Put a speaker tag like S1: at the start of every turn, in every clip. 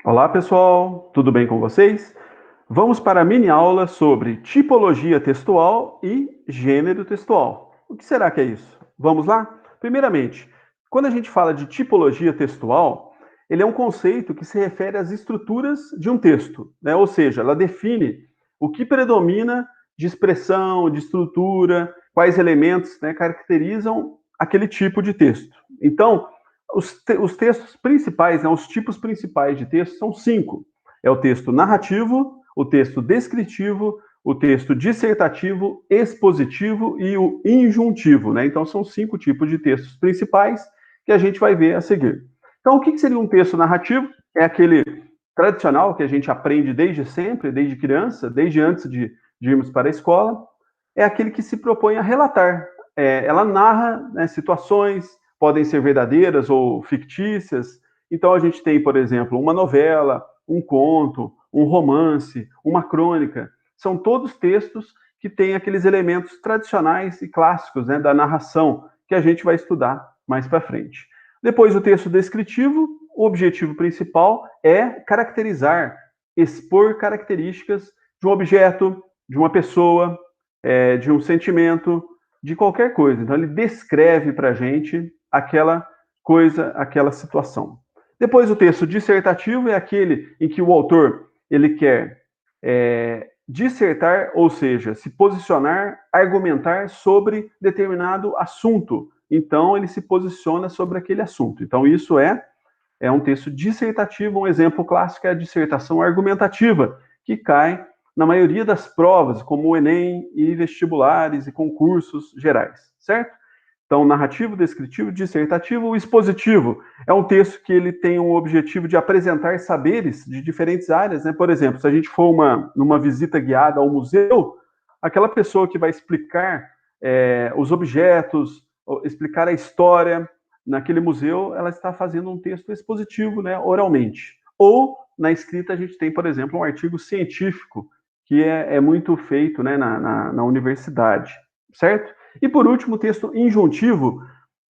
S1: Olá, pessoal, tudo bem com vocês? Vamos para a mini aula sobre tipologia textual e gênero textual. O que será que é isso? Vamos lá? Primeiramente, quando a gente fala de tipologia textual, ele é um conceito que se refere às estruturas de um texto, né? Ou seja, ela define o que predomina de expressão, de estrutura, quais elementos, né, caracterizam aquele tipo de texto. Então, os textos principais, né, os tipos principais de texto são 5. É o texto narrativo, o texto descritivo, o texto dissertativo, expositivo e o injuntivo, né? Então são 5 tipos de textos principais que a gente vai ver a seguir. Então, o que seria um texto narrativo? É aquele tradicional que a gente aprende desde sempre, desde criança, desde antes de irmos para a escola. É aquele que se propõe a relatar. Ela narra, né, situações, podem ser verdadeiras ou fictícias. Então a gente tem, por exemplo, uma novela, um conto, um romance, uma crônica. São todos textos que têm aqueles elementos tradicionais e clássicos, né, da narração que a gente vai estudar mais para frente. Depois o texto descritivo, o objetivo principal é caracterizar, expor características de um objeto, de uma pessoa, de um sentimento, de qualquer coisa. Então ele descreve para a gente aquela coisa, aquela situação. Depois o texto dissertativo é aquele em que o autor ele quer dissertar, ou seja, se posicionar, argumentar sobre determinado assunto. Então ele se posiciona sobre aquele assunto. Então isso é um texto dissertativo. Um exemplo clássico é a dissertação argumentativa, que cai na maioria das provas, como o Enem e vestibulares e concursos gerais, certo? Então, narrativo, descritivo, dissertativo, expositivo. É um texto que ele tem um objetivo de apresentar saberes de diferentes áreas, né? Por exemplo, se a gente for numa visita guiada ao museu, aquela pessoa que vai explicar os objetos, explicar a história naquele museu, ela está fazendo um texto expositivo, né, oralmente. Ou, na escrita, a gente tem, por exemplo, um artigo científico, que é muito feito, né, na universidade, certo? E por último, o texto injuntivo,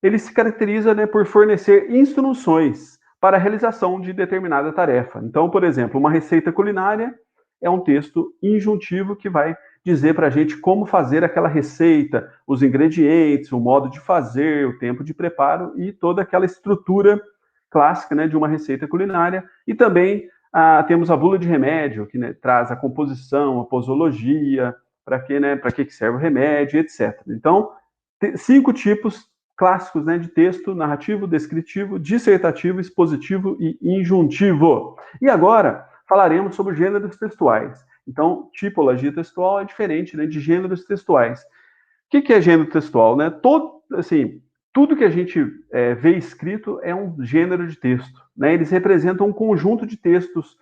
S1: ele se caracteriza, né, por fornecer instruções para a realização de determinada tarefa. Então, por exemplo, uma receita culinária é um texto injuntivo que vai dizer para a gente como fazer aquela receita, os ingredientes, o modo de fazer, o tempo de preparo e toda aquela estrutura clássica, né, de uma receita culinária. E também temos a bula de remédio, que, né, traz a composição, a posologia, para que, né, para que serve o remédio, etc. Então, 5 tipos clássicos, né, de texto: narrativo, descritivo, dissertativo, expositivo e injuntivo. E agora falaremos sobre gêneros textuais. Então, tipologia textual é diferente, né, de gêneros textuais. O que é gênero textual? Né? Tudo que a gente vê escrito é um gênero de texto. Né? Eles representam um conjunto de textos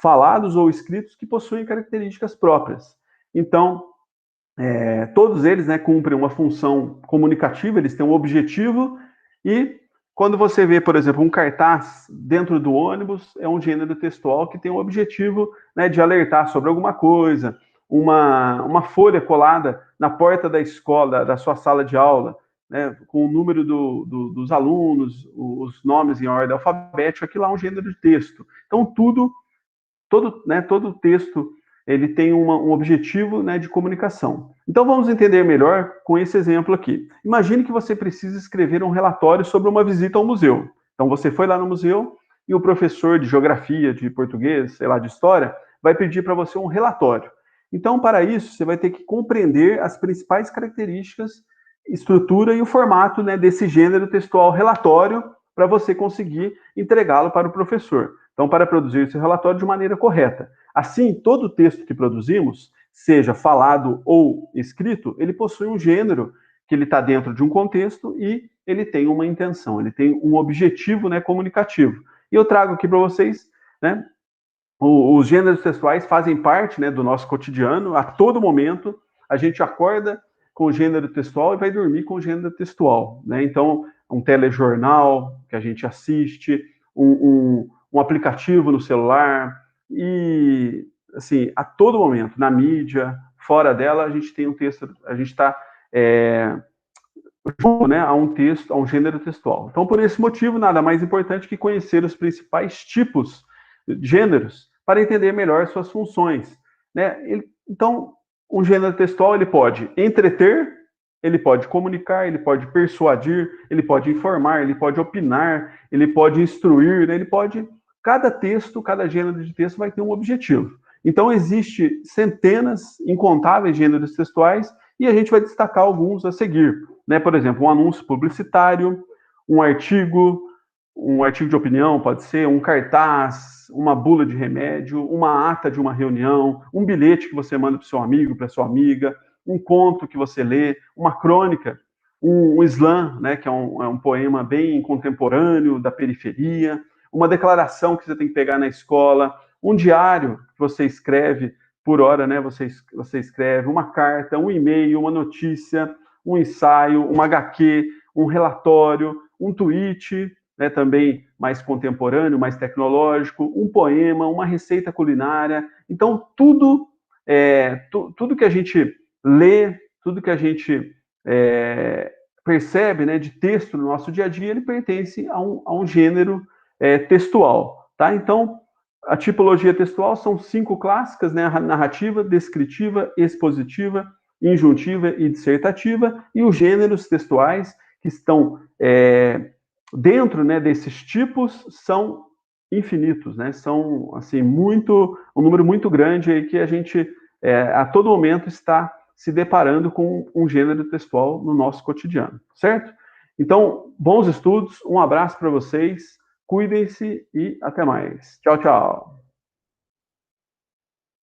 S1: falados ou escritos que possuem características próprias. Então, todos eles, né, cumprem uma função comunicativa, eles têm um objetivo, e quando você vê, por exemplo, um cartaz dentro do ônibus, é um gênero textual que tem o objetivo, né, de alertar sobre alguma coisa. Uma folha colada na porta da escola, da sua sala de aula, né, com o número dos alunos, os nomes em ordem alfabética, aquilo lá é um gênero de texto. Então, todo texto ele tem um objetivo, né, de comunicação. Então vamos entender melhor com esse exemplo aqui. Imagine que você precisa escrever um relatório sobre uma visita ao museu. Então você foi lá no museu e o professor de geografia, de português, sei lá, de história, vai pedir para você um relatório. Então, para isso, você vai ter que compreender as principais características, estrutura e o formato, né, desse gênero textual relatório para você conseguir entregá-lo para o professor. Então, para produzir esse relatório de maneira correta. Assim, todo texto que produzimos, seja falado ou escrito, ele possui um gênero que ele está dentro de um contexto e ele tem uma intenção, ele tem um objetivo, né, comunicativo. E eu trago aqui para vocês, né, os gêneros textuais fazem parte, né, do nosso cotidiano. A todo momento a gente acorda com o gênero textual e vai dormir com o gênero textual, né? Então, um telejornal que a gente assiste, um aplicativo no celular e, assim, a todo momento, na mídia, fora dela, a gente tem um texto, a gente está junto, né, a um texto, a um gênero textual. Então, por esse motivo, nada mais importante que conhecer os principais tipos gêneros para entender melhor suas funções, né? Então, um gênero textual ele pode entreter, ele pode comunicar, ele pode persuadir, ele pode informar, ele pode opinar, ele pode instruir, né? Ele pode. Cada texto, cada gênero de texto vai ter um objetivo. Então, existe centenas, incontáveis gêneros textuais e a gente vai destacar alguns a seguir, né? Por exemplo, um anúncio publicitário, um artigo de opinião, pode ser um cartaz, uma bula de remédio, uma ata de uma reunião, um bilhete que você manda para o seu amigo, para sua amiga, um conto que você lê, uma crônica, um slam, né, que é um poema bem contemporâneo da periferia, uma declaração que você tem que pegar na escola, um diário que você escreve por hora, né, você escreve uma carta, um e-mail, uma notícia, um ensaio, uma HQ, um relatório, um tweet, né, também mais contemporâneo, mais tecnológico, um poema, uma receita culinária. Então, tudo que a gente lê, tudo que a gente percebe, né, de texto no nosso dia a dia, ele pertence a um gênero textual. Tá? Então, a tipologia textual são 5 clássicas, né, narrativa, descritiva, expositiva, injuntiva e dissertativa, e os gêneros textuais que estão dentro, né, desses tipos são infinitos, né? São assim um número muito grande aí que a gente a todo momento está se deparando com um gênero textual no nosso cotidiano, certo? Então, bons estudos, um abraço para vocês, cuidem-se e até mais. Tchau, tchau.